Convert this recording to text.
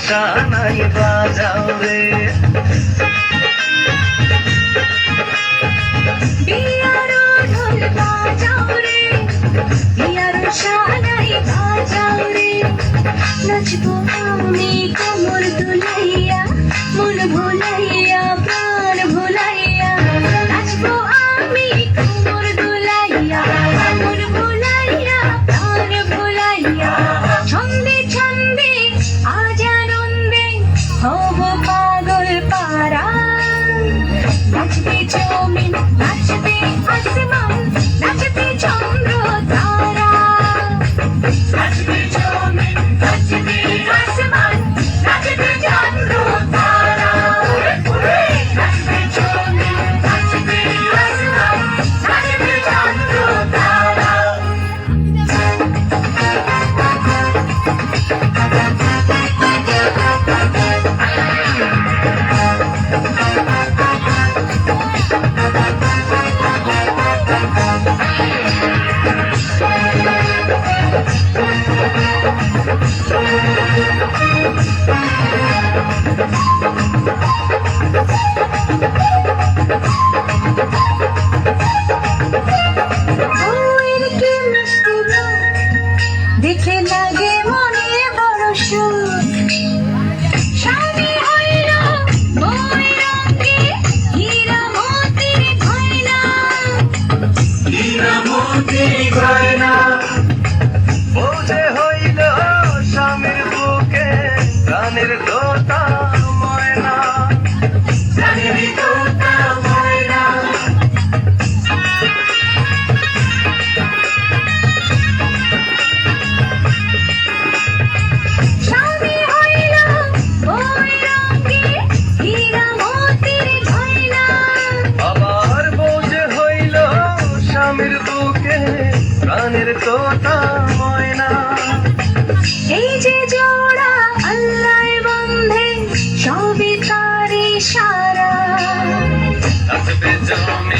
শানাই বাজাও রে বিয়ারো ঢোল বাজাও রে বিয়ারো শানাই বাজাও রে নাচবো আমি কোমর দুলাইয়া মন ভুলাইয়া প্রাণ ভুলাইয়া নাচবো আমি কোমর দুলাইয়া মন ভুলাইয়া প্রাণ ভুলাইয়া ছন্দে ছন্দে আজ আনন্দে হব পাগল পারা নাচবে জমিন নাচবে আসমান নাচবে চন্দ্র তারা নাচবে জমিন নাচবে আসমান নাচবে চন্দ্র তারা নাচবে জমিন নাচবে আসমান নাচবে চন্দ্র তারা ওর কি মিষ্টি মুখ, দেখে লাগে মনে বড় সুখ স্বামী হইল বই রঙে হীরা মতির গয়না হীরা মতির গয়না বউজে হইল স্বামীর বুকে প্রাণের তোতা ময়না প্রাণের তোতা ময়না স্বামী হইল বই রঙে হীরা মতির গয়না আবার বউজে হইল স্বামীর বুকে প্রাণের তোতা ময়না এই যে জোড়া আল্লাহ বন্ধে সবই তার ইশারা নাচবে জমি